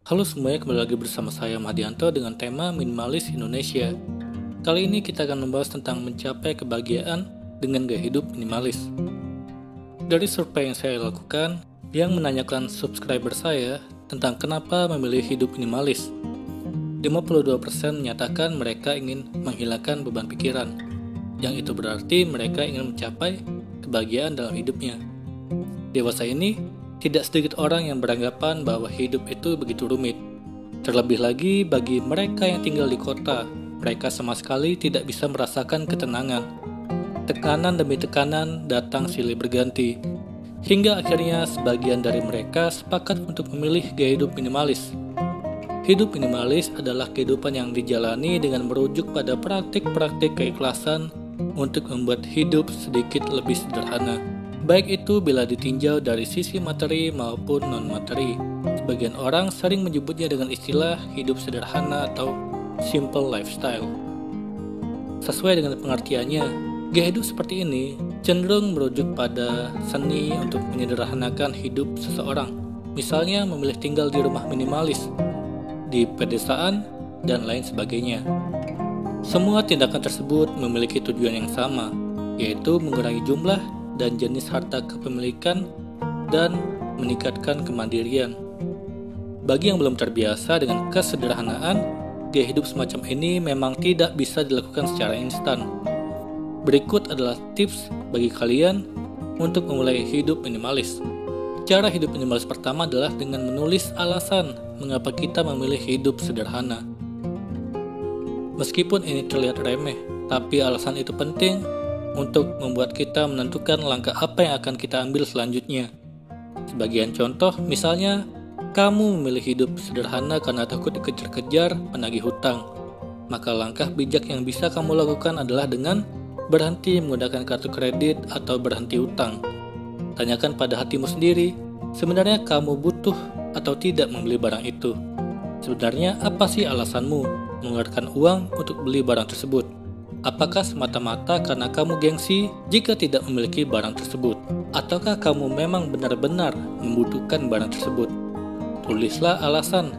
Halo semuanya, kembali lagi bersama saya Mahdianto dengan tema Minimalis Indonesia. Kali ini kita akan membahas tentang mencapai kebahagiaan dengan gaya hidup minimalis. Dari survei yang saya lakukan, yang menanyakan subscriber saya tentang kenapa memilih hidup minimalis, 52% menyatakan mereka ingin menghilangkan beban pikiran, yang itu berarti mereka ingin mencapai kebahagiaan dalam hidupnya. Dewasa ini, tidak sedikit orang yang beranggapan bahwa hidup itu begitu rumit. Terlebih lagi bagi mereka yang tinggal di kota, mereka sama sekali tidak bisa merasakan ketenangan. Tekanan demi tekanan datang silih berganti, hingga akhirnya sebagian dari mereka sepakat untuk memilih gaya hidup minimalis. Hidup minimalis adalah kehidupan yang dijalani dengan merujuk pada praktik-praktik keikhlasan untuk membuat hidup sedikit lebih sederhana. Baik itu bila ditinjau dari sisi materi maupun non-materi. Sebagian orang sering menyebutnya dengan istilah hidup sederhana atau simple lifestyle. Sesuai dengan pengertiannya, gaya hidup seperti ini cenderung merujuk pada seni untuk menyederhanakan hidup seseorang. Misalnya memilih tinggal di rumah minimalis, di pedesaan, dan lain sebagainya. Semua tindakan tersebut memiliki tujuan yang sama, yaitu mengurangi jumlah dan jenis harta kepemilikan dan meningkatkan kemandirian. Bagi yang belum terbiasa dengan kesederhanaan, gaya hidup semacam ini memang tidak bisa dilakukan secara instan. Berikut adalah tips bagi kalian untuk memulai hidup minimalis. Cara hidup minimalis pertama adalah dengan menulis alasan mengapa kita memilih hidup sederhana. Meskipun ini terlihat remeh, tapi alasan itu penting untuk membuat kita menentukan langkah apa yang akan kita ambil selanjutnya. Sebagian contoh, misalnya, kamu memilih hidup sederhana karena takut dikejar-kejar penagih hutang. Maka langkah bijak yang bisa kamu lakukan adalah dengan berhenti menggunakan kartu kredit atau berhenti hutang. Tanyakan pada hatimu sendiri, sebenarnya kamu butuh atau tidak membeli barang itu? Sebenarnya apa sih alasanmu mengeluarkan uang untuk beli barang tersebut? Apakah semata-mata karena kamu gengsi jika tidak memiliki barang tersebut? Ataukah kamu memang benar-benar membutuhkan barang tersebut? Tulislah alasan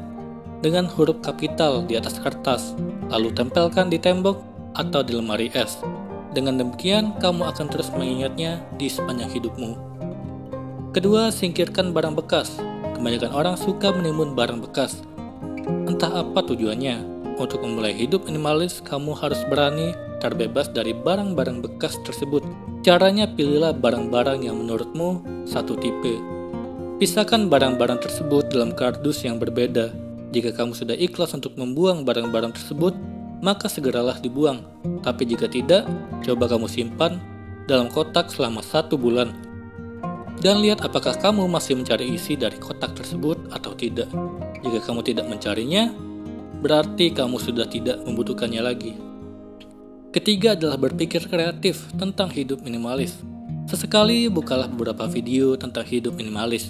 dengan huruf kapital di atas kertas, lalu tempelkan di tembok atau di lemari es. Dengan demikian, kamu akan terus mengingatnya di sepanjang hidupmu. Kedua, singkirkan barang bekas. Kebanyakan orang suka menimbun barang bekas. Entah apa tujuannya. Untuk memulai hidup minimalis, kamu harus berani terbebas dari barang-barang bekas tersebut. Caranya, pilihlah barang-barang yang menurutmu satu tipe. Pisahkan barang-barang tersebut dalam kardus yang berbeda. Jika kamu sudah ikhlas untuk membuang barang-barang tersebut, maka segeralah dibuang. Tapi jika tidak, coba kamu simpan dalam kotak selama 1 bulan. Dan lihat apakah kamu masih mencari isi dari kotak tersebut atau tidak. Jika kamu tidak mencarinya, berarti kamu sudah tidak membutuhkannya lagi. Ketiga adalah berpikir kreatif tentang hidup minimalis. Sesekali bukalah beberapa video tentang hidup minimalis.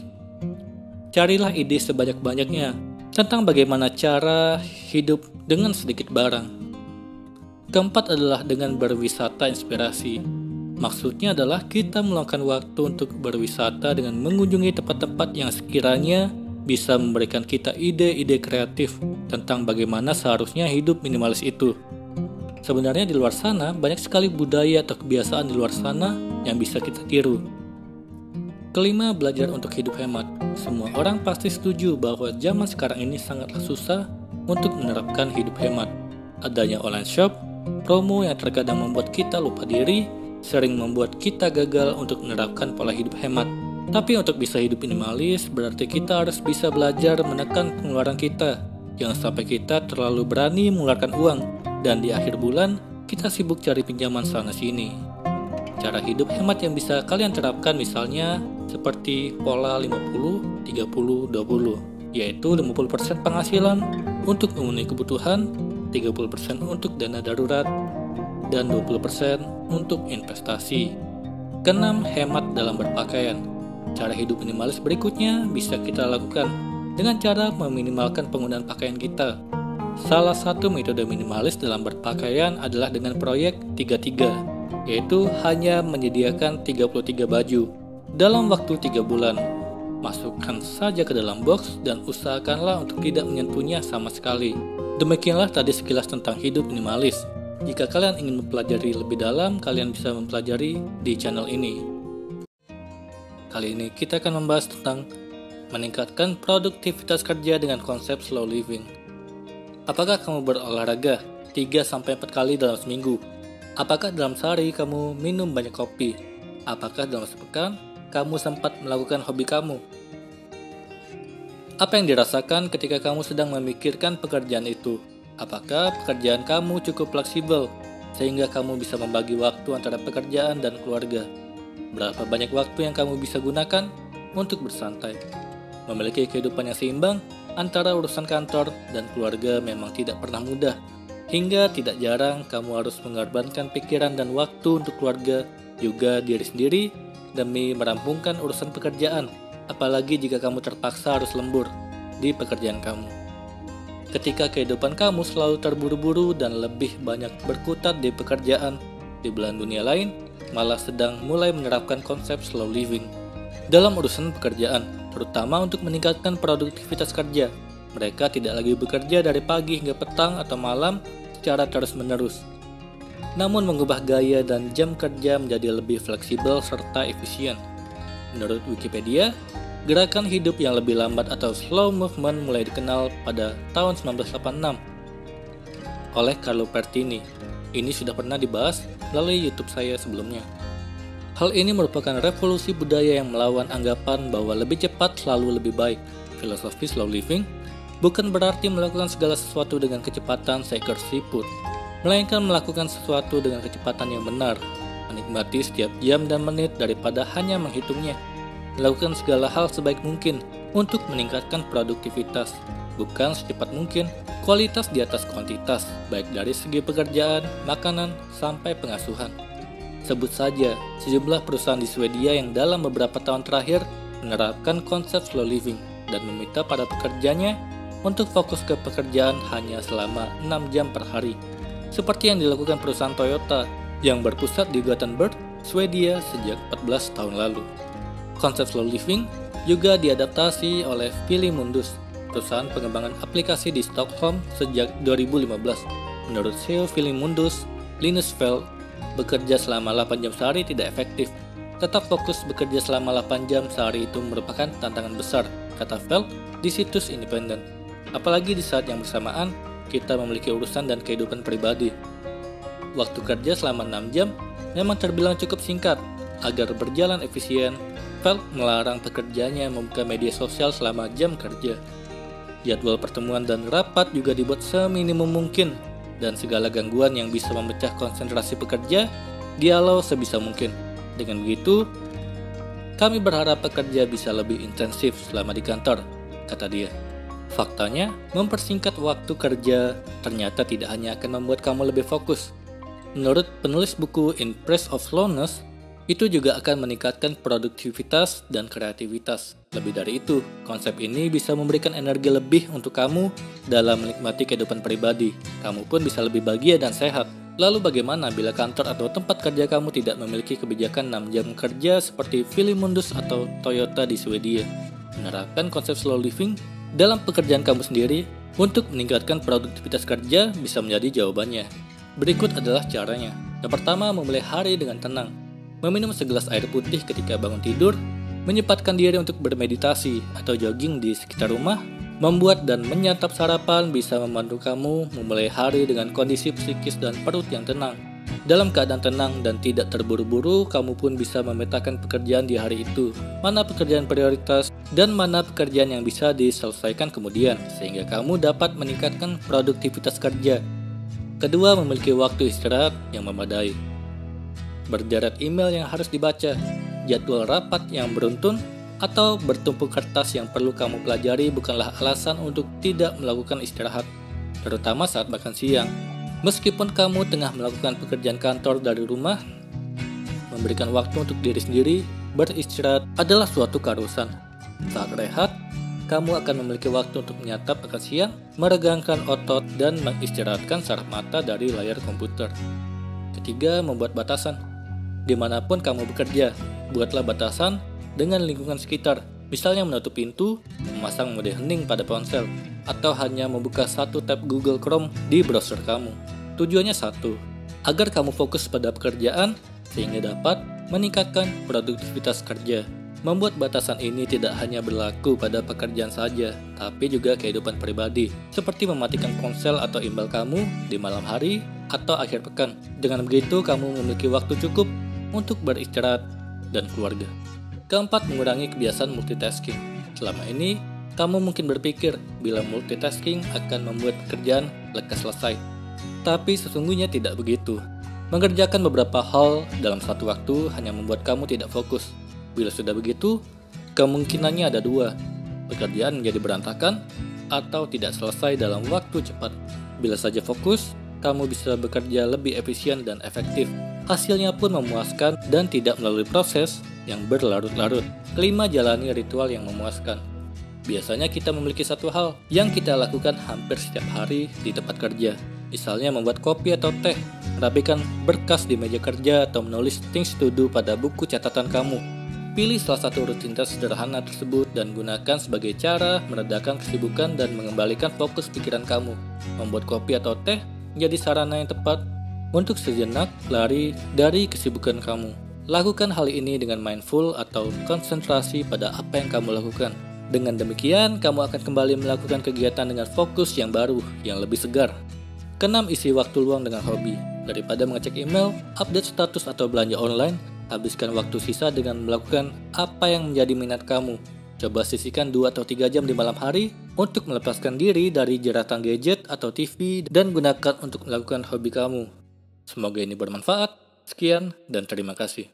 Carilah ide sebanyak-banyaknya tentang bagaimana cara hidup dengan sedikit barang. Keempat adalah dengan berwisata inspirasi. Maksudnya adalah kita meluangkan waktu untuk berwisata dengan mengunjungi tempat-tempat yang sekiranya bisa memberikan kita ide-ide kreatif tentang bagaimana seharusnya hidup minimalis itu. Sebenarnya di luar sana banyak sekali budaya atau kebiasaan di luar sana yang bisa kita tiru. Kelima, belajar untuk hidup hemat. Semua orang pasti setuju bahwa zaman sekarang ini sangatlah susah untuk menerapkan hidup hemat. Adanya online shop, promo yang terkadang membuat kita lupa diri, sering membuat kita gagal untuk menerapkan pola hidup hemat. Tapi untuk bisa hidup minimalis, berarti kita harus bisa belajar menekan pengeluaran kita. Jangan sampai kita terlalu berani mengeluarkan uang, dan di akhir bulan, kita sibuk cari pinjaman sana-sini. Cara hidup hemat yang bisa kalian terapkan misalnya seperti pola 50-30-20, yaitu 50% penghasilan untuk memenuhi kebutuhan, 30% untuk dana darurat, dan 20% untuk investasi. Keenam, hemat dalam berpakaian. Cara hidup minimalis berikutnya bisa kita lakukan dengan cara meminimalkan penggunaan pakaian kita. Salah satu metode minimalis dalam berpakaian adalah dengan proyek 33, yaitu hanya menyediakan 33 baju dalam waktu 3 bulan. Masukkan saja ke dalam box dan usahakanlah untuk tidak menyentuhnya sama sekali. Demikianlah tadi sekilas tentang hidup minimalis. Jika kalian ingin mempelajari lebih dalam, kalian bisa mempelajari di channel ini. Kali ini kita akan membahas tentang meningkatkan produktivitas kerja dengan konsep slow living. Apakah kamu berolahraga 3-4 kali dalam seminggu? Apakah dalam sehari kamu minum banyak kopi? Apakah dalam sepekan kamu sempat melakukan hobi kamu? Apa yang dirasakan ketika kamu sedang memikirkan pekerjaan itu? Apakah pekerjaan kamu cukup fleksibel sehingga kamu bisa membagi waktu antara pekerjaan dan keluarga? Berapa banyak waktu yang kamu bisa gunakan untuk bersantai? Memiliki kehidupan yang seimbang antara urusan kantor dan keluarga memang tidak pernah mudah. Hingga tidak jarang kamu harus mengorbankan pikiran dan waktu untuk keluarga, juga diri sendiri, demi merampungkan urusan pekerjaan, apalagi jika kamu terpaksa harus lembur di pekerjaan kamu. Ketika kehidupan kamu selalu terburu-buru dan lebih banyak berkutat di pekerjaan, di belahan dunia lain malah sedang mulai menerapkan konsep slow living. Dalam urusan pekerjaan, terutama untuk meningkatkan produktivitas kerja, mereka tidak lagi bekerja dari pagi hingga petang atau malam secara terus-menerus, namun mengubah gaya dan jam kerja menjadi lebih fleksibel serta efisien. Menurut Wikipedia, gerakan hidup yang lebih lambat atau slow movement mulai dikenal pada tahun 1986 oleh Carlo Pertini. Ini sudah pernah dibahas melalui YouTube saya sebelumnya. Hal ini merupakan revolusi budaya yang melawan anggapan bahwa lebih cepat selalu lebih baik. Filosofi slow living bukan berarti melakukan segala sesuatu dengan kecepatan seekor siput, melainkan melakukan sesuatu dengan kecepatan yang benar, menikmati setiap jam dan menit daripada hanya menghitungnya. Melakukan segala hal sebaik mungkin untuk meningkatkan produktivitas, bukan secepat mungkin, kualitas di atas kuantitas, baik dari segi pekerjaan, makanan, sampai pengasuhan. Sebut saja sejumlah perusahaan di Swedia yang dalam beberapa tahun terakhir menerapkan konsep slow living dan meminta para pekerjanya untuk fokus ke pekerjaan hanya selama 6 jam per hari. Seperti yang dilakukan perusahaan Toyota yang berpusat di Gothenburg, Swedia sejak 14 tahun lalu. Konsep slow living juga diadaptasi oleh Philip Mundus, perusahaan pengembangan aplikasi di Stockholm sejak 2015. Menurut CEO Philip Mundus, Linus Feld, bekerja selama 8 jam sehari tidak efektif. Tetap fokus bekerja selama 8 jam sehari itu merupakan tantangan besar, kata Feld di situs independen. Apalagi di saat yang bersamaan, kita memiliki urusan dan kehidupan pribadi. Waktu kerja selama 6 jam memang terbilang cukup singkat. Agar berjalan efisien, Feld melarang pekerjanya membuka media sosial selama jam kerja. Jadwal pertemuan dan rapat juga dibuat seminimum mungkin, dan segala gangguan yang bisa memecah konsentrasi pekerja dihalau sebisa mungkin. Dengan begitu, kami berharap pekerja bisa lebih intensif selama di kantor, kata dia. Faktanya, mempersingkat waktu kerja ternyata tidak hanya akan membuat kamu lebih fokus. Menurut penulis buku In Praise of Slowness, itu juga akan meningkatkan produktivitas dan kreativitas. Lebih dari itu, konsep ini bisa memberikan energi lebih untuk kamu dalam menikmati kehidupan pribadi. Kamu pun bisa lebih bahagia dan sehat. Lalu bagaimana bila kantor atau tempat kerja kamu tidak memiliki kebijakan 6 jam kerja seperti Philip Mundus atau Toyota di Swedia? Menerapkan konsep slow living dalam pekerjaan kamu sendiri untuk meningkatkan produktivitas kerja bisa menjadi jawabannya. Berikut adalah caranya. Yang pertama, memulai hari dengan tenang. Meminum segelas air putih ketika bangun tidur, menyempatkan diri untuk bermeditasi atau jogging di sekitar rumah, membuat dan menyantap sarapan bisa membantu kamu memulai hari dengan kondisi psikis dan perut yang tenang. Dalam keadaan tenang dan tidak terburu-buru, kamu pun bisa memetakan pekerjaan di hari itu, mana pekerjaan prioritas dan mana pekerjaan yang bisa diselesaikan kemudian, sehingga kamu dapat meningkatkan produktivitas kerja. Kedua, memiliki waktu istirahat yang memadai. Berderet email yang harus dibaca, jadwal rapat yang beruntun, atau bertumpuk kertas yang perlu kamu pelajari bukanlah alasan untuk tidak melakukan istirahat, terutama saat makan siang. Meskipun kamu tengah melakukan pekerjaan kantor dari rumah, memberikan waktu untuk diri sendiri, beristirahat adalah suatu keharusan. Saat rehat, kamu akan memiliki waktu untuk menyantap makan siang, meregangkan otot, dan mengistirahatkan saraf mata dari layar komputer. Ketiga, membuat batasan. Dimanapun kamu bekerja, buatlah batasan dengan lingkungan sekitar. Misalnya menutup pintu, memasang mode hening pada ponsel, atau hanya membuka satu tab Google Chrome di browser kamu. Tujuannya satu, agar kamu fokus pada pekerjaan sehingga dapat meningkatkan produktivitas kerja. Membuat batasan ini tidak hanya berlaku pada pekerjaan saja, tapi juga kehidupan pribadi, seperti mematikan ponsel atau email kamu di malam hari atau akhir pekan. Dengan begitu, kamu memiliki waktu cukup untuk beristirahat dan keluarga. Keempat, mengurangi kebiasaan multitasking. Selama ini, kamu mungkin berpikir bila multitasking akan membuat pekerjaan lekas selesai. Tapi sesungguhnya tidak begitu. Mengerjakan beberapa hal dalam satu waktu hanya membuat kamu tidak fokus. Bila sudah begitu, kemungkinannya ada dua, pekerjaan menjadi berantakan atau tidak selesai dalam waktu cepat. Bila saja fokus, kamu bisa bekerja lebih efisien dan efektif. Hasilnya pun memuaskan dan tidak melalui proses yang berlarut-larut. Kelima, jalani ritual yang memuaskan. Biasanya kita memiliki satu hal yang kita lakukan hampir setiap hari di tempat kerja. Misalnya membuat kopi atau teh, merapikan berkas di meja kerja, atau menulis things to do pada buku catatan kamu. Pilih salah satu rutinitas sederhana tersebut dan gunakan sebagai cara meredakan kesibukan dan mengembalikan fokus pikiran kamu. Membuat kopi atau teh menjadi sarana yang tepat untuk sejenak lari dari kesibukan kamu. Lakukan hal ini dengan mindful atau konsentrasi pada apa yang kamu lakukan. Dengan demikian, kamu akan kembali melakukan kegiatan dengan fokus yang baru, yang lebih segar. Keenam, isi waktu luang dengan hobi. Daripada mengecek email, update status atau belanja online, habiskan waktu sisa dengan melakukan apa yang menjadi minat kamu. Coba sisihkan 2 atau 3 jam di malam hari untuk melepaskan diri dari jeratan gadget atau TV dan gunakan untuk melakukan hobi kamu. Semoga ini bermanfaat. Sekian dan terima kasih.